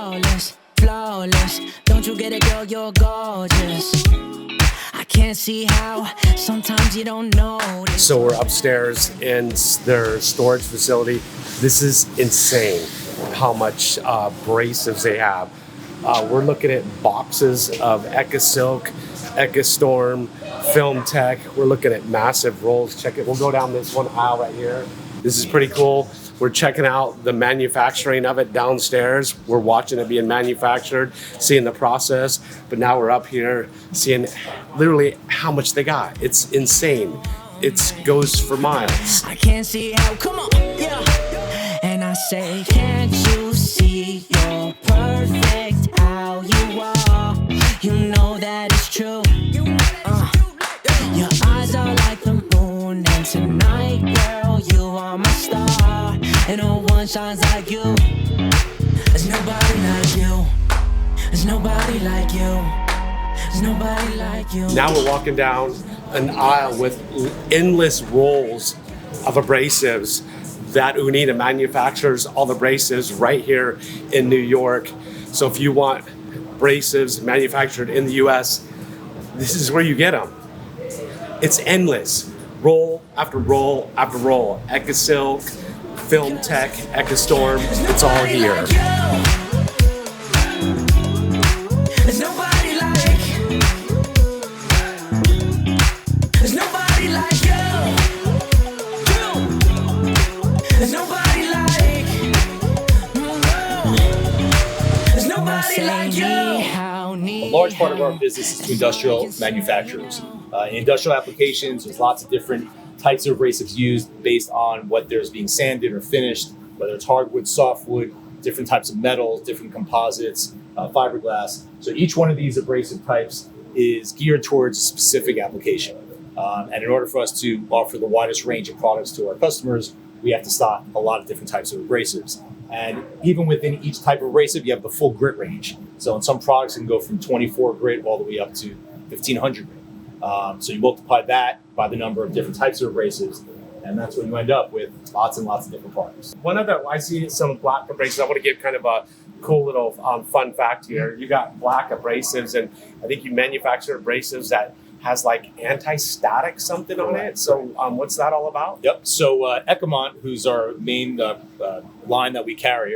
flawless, flawless. Don't you get it, girl, you're gorgeous. I can't see how, sometimes you don't notice. So we're upstairs in their storage facility. This is insane how much abrasives they have. We're looking at boxes of EcoSilk, EcoStorm, Film Tech. We're looking at massive rolls. Check it. We'll go down this one aisle right here. This is pretty cool. We're checking out the manufacturing of it downstairs. We're watching it being manufactured, seeing the process. But now we're up here seeing literally how much they got. It's insane. It goes for miles. I can't see how, come on, yeah. And I say, can't you see you're perfect how you are? You know that it's true. Your eyes are like the moon, and tonight, girl, you are my star. And no one shines like you. There's nobody like you. There's nobody like you. There's nobody like you. Now we're walking down an aisle with endless rolls of abrasives that Uneeda manufactures all the abrasives right here in New York. So if you want abrasives manufactured in the US, this is where you get them. It's endless. Roll after roll after roll. EcoSilk, Film Tech, EcoStorm, it's all here. There's nobody like. There's nobody like you. There's nobody like. There's nobody like you. A large part of our business is to industrial manufacturers. In industrial applications, there's lots of different types of abrasives used based on what there's being sanded or finished, whether it's hardwood, softwood, different types of metals, different composites, fiberglass. So each one of these abrasive types is geared towards a specific application. And in order for us to offer the widest range of products to our customers, we have to stock a lot of different types of abrasives. And even within each type of abrasive, you have the full grit range. So in some products, it can go from 24 grit all the way up to 1500 grit. So you multiply that by the number of different types of abrasives, and that's when you end up with lots and lots of different products. One other, I see some black abrasives. I want to give kind of a cool little fun fact here. You got black abrasives, and I think you manufacture abrasives that has like anti-static something on it. So what's that all about? Yep. So Ecomont, who's our main line that we carry,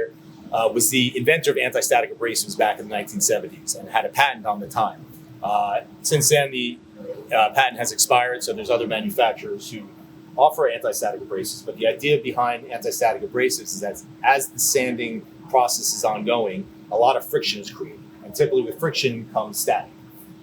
was the inventor of anti-static abrasives back in the 1970s and had a patent on the time. Since then, the patent has expired, so there's other manufacturers who offer anti-static abrasives. But the idea behind anti-static abrasives is that as the sanding process is ongoing, a lot of friction is created. And typically with friction comes static.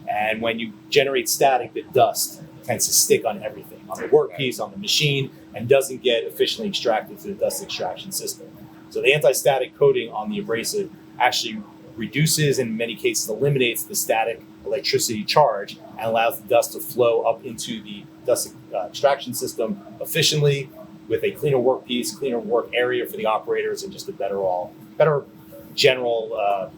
And when you generate static, the dust tends to stick on everything, on the workpiece, on the machine, and doesn't get efficiently extracted through the dust extraction system. So the anti-static coating on the abrasive actually reduces, and in many cases eliminates, the static electricity charge and allows the dust to flow up into the dust extraction system efficiently with a cleaner workpiece, cleaner work area for the operators, and just a better general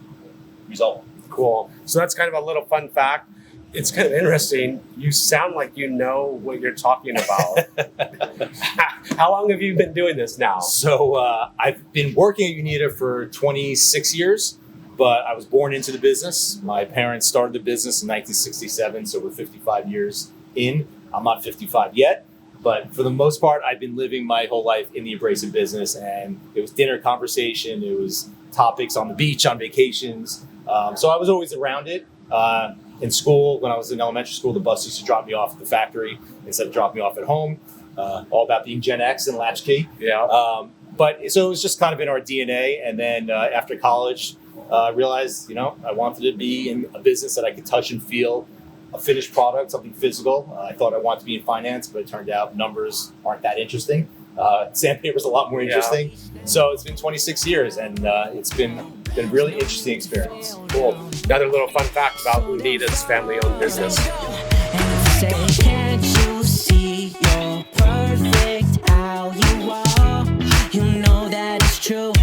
result. Cool. So that's kind of a little fun fact. It's kind of interesting. You sound like you know what you're talking about. How long have you been doing this now? So I've been working at Uneeda for 26 years. But I was born into the business. My parents started the business in 1967, so we're 55 years in. I'm not 55 yet, but for the most part, I've been living my whole life in the abrasive business, and it was dinner conversation, it was topics on the beach, on vacations. So I was always around it. In school, when I was in elementary school, the bus used to drop me off at the factory instead of dropping me off at home. All about being Gen X and latchkey. Yeah. But so it was just kind of in our DNA, and then after college, I realized, I wanted to be in a business that I could touch and feel a finished product, something physical. I thought I wanted to be in finance, but it turned out numbers aren't that interesting. Sandpaper's a lot more interesting. Yeah. So it's been 26 years, and it's been a really interesting experience. Cool. Another little fun fact about Uneeda's family-owned business. Can't you see you're perfect how you are? You know that it's true.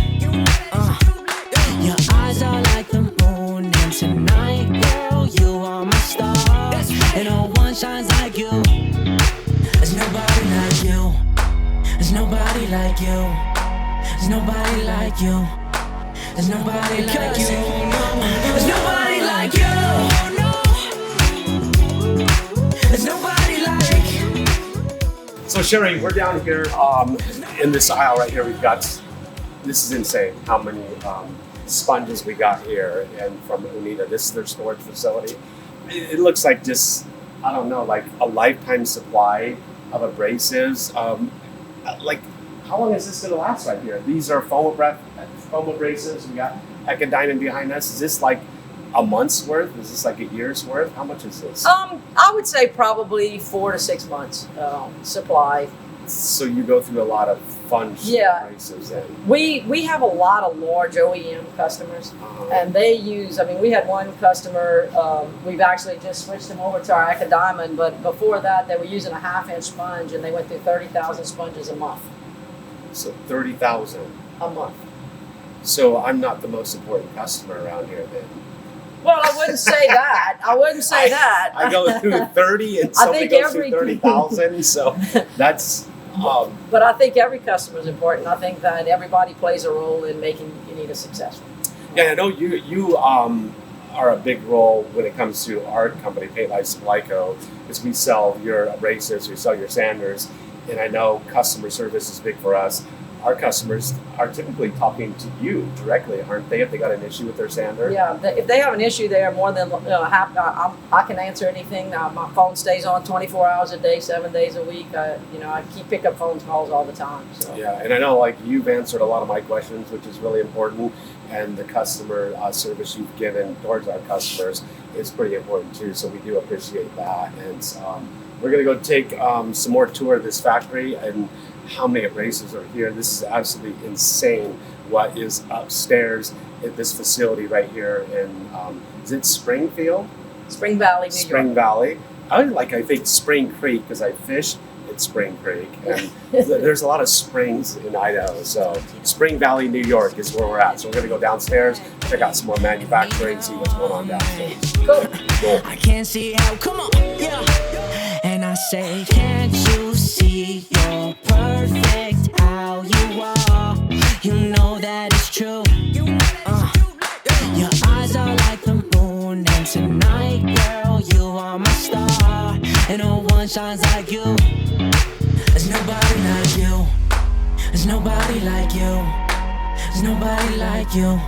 Your eyes are like the moon, and tonight, girl, you are my star. And no one shines like you. There's nobody like you. There's nobody like you. There's nobody like you. There's nobody like you. There's nobody like you. There's nobody like. So Sherry, we're down here in this aisle right here. We've got, this is insane how many sponges we got here, and from Uneeda. This is their storage facility. It looks like just, I don't know, like a lifetime supply of abrasives. Like, how long is this going to last right here? These are foam abrasives. We got Ecodiamond behind us. Is this like a month's worth? Is this like a year's worth? How much is this? I would say probably 4 to 6 months supply. So you go through a lot of fun abrasives then. We have a lot of large OEM customers, and they use. I mean, we had one customer. We've actually just switched them over to our Ecodiamond, but before that, they were using a 1/2-inch sponge, and they went through 30,000 sponges a month. So 30,000 a month. So I'm not the most important customer around here then. Well, I wouldn't say that. I wouldn't say that. I go through 30 and somebody goes through 30,000. So that's. But I think every customer is important. I think that everybody plays a role in making Uneeda successful. Yeah, I know you are a big role when it comes to our company, Paint Life Supply Co. Because we sell your abrasives, we sell your sanders, and I know customer service is big for us. Our customers are typically talking to you directly, aren't they? If they got an issue with their sander. Yeah, if they have an issue, they are more than happy. I can answer anything. My phone stays on 24 hours a day, 7 days a week. I pick up phone calls all the time. So. Yeah, and I know like you've answered a lot of my questions, which is really important, and the customer service you've given towards our customers is pretty important too. So we do appreciate that, and we're gonna go take some more tour of this factory and how many abrasives are here. This is absolutely insane what is upstairs at this facility right here in, is it Springfield? Spring Valley, New York. Spring Valley. I think Spring Creek because I fish at Spring Creek. And there's a lot of springs in Idaho. So Spring Valley, New York is where we're at. So we're going to go downstairs, check out some more manufacturing, see what's going on downstairs. Cool. I can't see how, come on, yeah. And I say, can't you see you're perfect how you are? You know that it's true. Your eyes are like the moon, and tonight, girl, you are my star. And no one shines like you. There's nobody like you. There's nobody like you. There's nobody like you.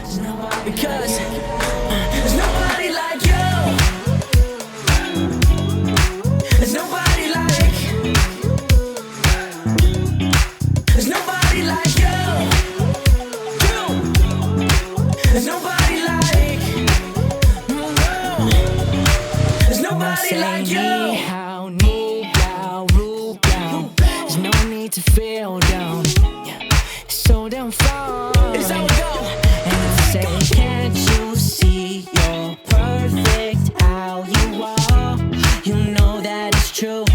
There's nobody because there's nobody like you. There's nobody like. There's nobody like you. There's nobody like. There's nobody like you. How new down. There's no need to feel down. It's so damn far. It's how we go. And I say, can't you see you're perfect how you are? You know that it's true.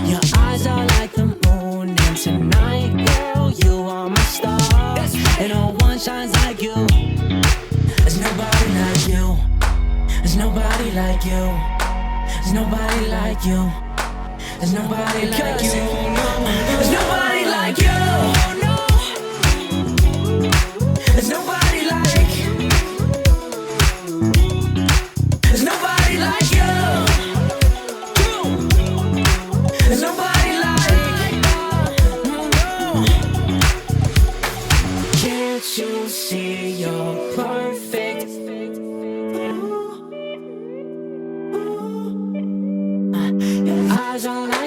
Your eyes are like the moon, and tonight, girl, you are my star. And no one shines like you. There's nobody like you. There's nobody like you. There's nobody like you. There's nobody like you. There's nobody like you. There's nobody like. There's nobody like you. There's nobody like. Can't you see you're perfect? Your eyes are like